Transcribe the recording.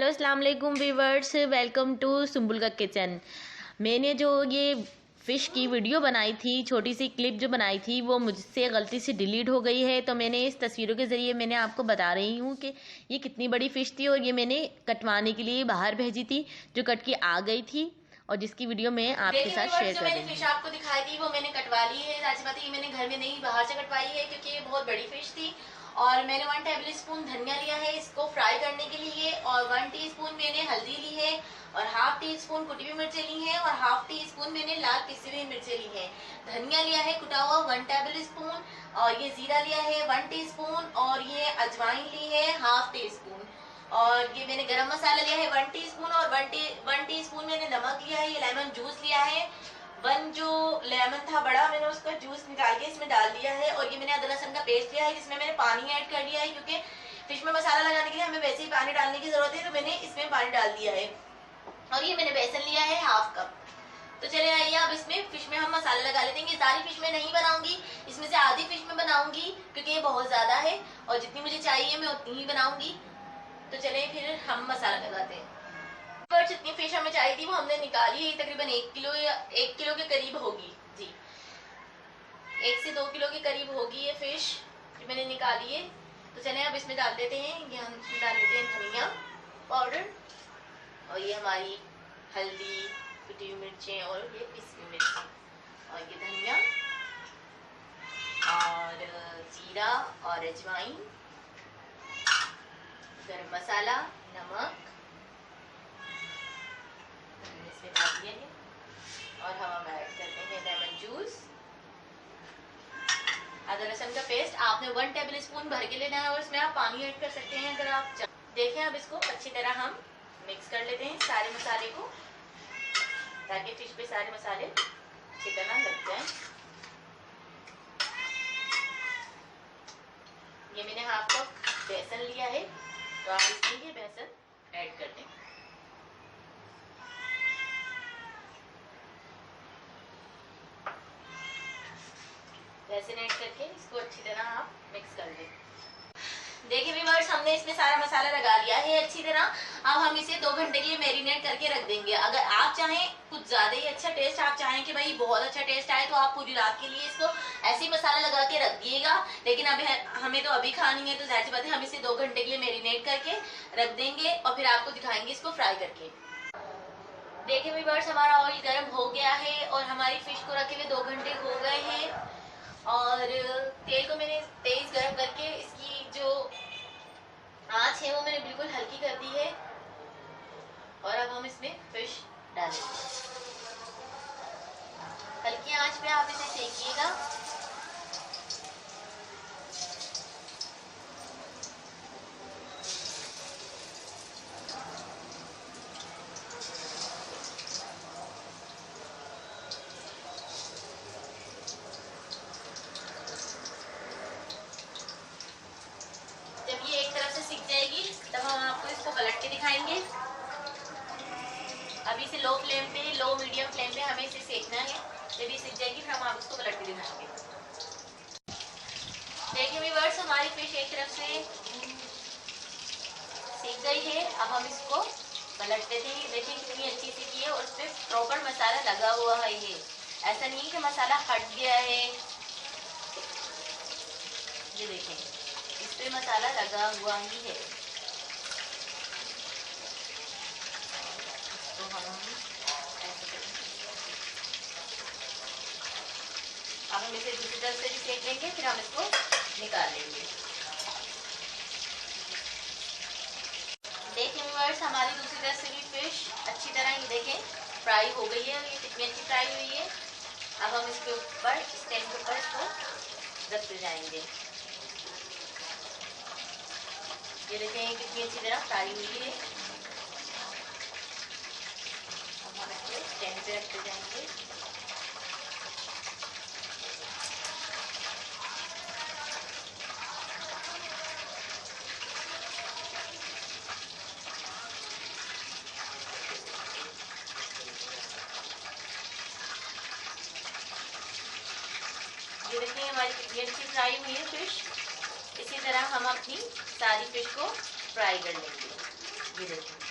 Hello अस्सलाम वालेकुम viewers, welcome to Sumbul का किचन। मैंने जो ये फ़िश की वीडियो बनाई थी, छोटी सी क्लिप जो बनाई थी, वो मुझसे गलती से डिलीट हो गई है। तो मैंने इस तस्वीरों के ज़रिए मैंने आपको बता रही हूँ कि ये कितनी बड़ी फ़िश थी और ये मैंने कटवाने के लिए बाहर भेजी थी, जो कट के आ गई थी और जिसकी वीडियो मैं आपके साथ शेयर कर रही हूँ। फिश आपको दिखाई थी वो मैंने कटवा ली है। जाहिर बात है ये मैंने घर में नहीं बाहर से कटवाई है, क्योंकि ये बहुत बड़ी फिश थी। और मैंने 1 टेबल स्पून धनिया लिया है इसको फ्राई करने के लिए, और 1 टीस्पून मैंने हल्दी ली है, और हाफ टी स्पून कुटी हुई मिर्चें ली हैं, और हाफ टी स्पून मैंने लाल पिसी हुई मिर्चें ली है। धनिया लिया है कुटा हुआ 1 टेबल स्पून, और ये जीरा लिया है 1 टीस्पून, और ये अजवाइन ली है हाफ टी स्पून, और ये मैंने गरम मसाला लिया है 1 टीस्पून, और 1 टीस्पून मैंने नमक लिया है। ये लेमन जूस लिया है, 1 जो लेमन था बड़ा, मैंने उसका जूस निकाल के इसमें डाल दिया है। और ये मैंने अदरक लहसुन का पेस्ट लिया है, जिसमें मैंने पानी ऐड कर दिया है, क्योंकि फिश में मसाला लगाने के लिए हमें वैसे ही पानी डालने की जरूरत है, तो मैंने इसमें पानी डाल दिया है। और ये मैंने बेसन लिया है हाफ कप। तो चले आइए अब इसमें फिश में हम मसाला लगा लेते हैं। ये सारी फिश में नहीं बनाऊंगी, इसमें से आधी फिश में बनाऊंगी, क्योंकि ये बहुत ज्यादा है और जितनी मुझे चाहिए मैं उतनी ही बनाऊंगी। तो चले फिर हम मसाला लगाते हैं। पर जितनी फिश हमें चाहिए थी वो हमने निकाली है, तकरीबन 1 किलो या 1 किलो के करीब होगी जी। 1 से 2 किलो के करीब होगी ये फिश जो मैंने निकाली है। तो चले अब इसमें डाल देते हैं, ये हम डाल देते हैं धनिया पाउडर, और ये हमारी हल्दी, कुटी हुई मिर्चें, और ये पिसी हुई मिर्चें, और ये धनिया और जीरा और अजवाइन, गरम मसाला, नमक इसमें डाल दिया है। और हम ऐड करते हैं लेमन जूस, अदरक लहसुन का पेस्ट। आपने 1 टेबल स्पून भर के लेना है, और इसमें आप पानी ऐड कर सकते हैं अगर आप देखें। अब इसको अच्छी तरह हम मिक्स कर लेते हैं सारे मसाले को, ताकि फिश पे सारे मसाले अच्छी तरह लग जाएं। ये मैंने हाफ कप बेसन लिया है, तो आप इसमें ये बेसन ऐड कर दें। बेसन ऐड करके इसको अच्छी तरह आप मिक्स कर दें। देखिए व्यूअर्स, हमने इसमें सारा मसाला लगा लिया है अच्छी तरह। अब हम इसे 2 घंटे के लिए मैरिनेट करके रख देंगे। अगर आप चाहें कुछ ज्यादा ही अच्छा टेस्ट, आप चाहें कि भाई बहुत अच्छा टेस्ट आए, तो आप पूरी रात के लिए इसको ऐसे ही मसाला लगा के रख दिएगा। लेकिन अभी हमें तो अभी खानी है, तो जाहिर सी बात है हम इसे 2 घंटे के लिए मैरिनेट करके रख देंगे, और फिर आपको दिखाएंगे इसको फ्राई करके। देखिए व्यूअर्स, हमारा ऑयल गर्म हो गया है और हमारी फिश को रखे हुए 2 घंटे हो गए हैं। और तेल को मैंने तेज गर्म करके इसकी जो आंच है वो मैंने बिल्कुल हल्की कर दी है। और अब हम इसमें फिश डालेंगे। हल्की आंच पे आप इसे सेकिएगा। जब ये एक तरफ से सिक जाएगी, तब हम आपको इसको पलट के दिखाएंगे। अभी इसे लो फ्लेम पे, लो मीडियम फ्लेम पे हमें इसे सेकना है। जब ये सिक जाएगी, फिर हम आपको इसको पलट के दिखाएंगे। देखिए व्यूअर्स, हमारी फिश एक तरफ से सीख गई है। अब हम इसको पलट देते हैं। देखिए कितनी अच्छी सीखी है, और उस पर प्रॉपर मसाला लगा हुआ है। ये ऐसा नहीं है कि मसाला हट गया है। ये देखें, इस पे मसाला लगा हुआ ही है। तो हम ऐसे करेंगे। अब हम इसे दूसरी तरफ से भी सेक लेंगे, फिर हम इसको निकाल लेंगे। देखिए व्यूअर्स, हमारी दूसरी तरफ से भी फिश अच्छी तरह ये देखें फ्राई हो गई है। ये कितनी अच्छी फ्राई हुई है। अब हम इसके ऊपर, स्टैंड के ऊपर इसको रखते जाएंगे। ये देखें कितनी अच्छी तरह फ्राई हुई है। अब हम इसको स्टैंड पे रखते जाएंगे। ये देखिए हमारी कितनी अच्छी फ्राई हुई है फिश। इसी तरह हम अपनी सारी फिश को फ्राई कर लेंगे। ये देखिए।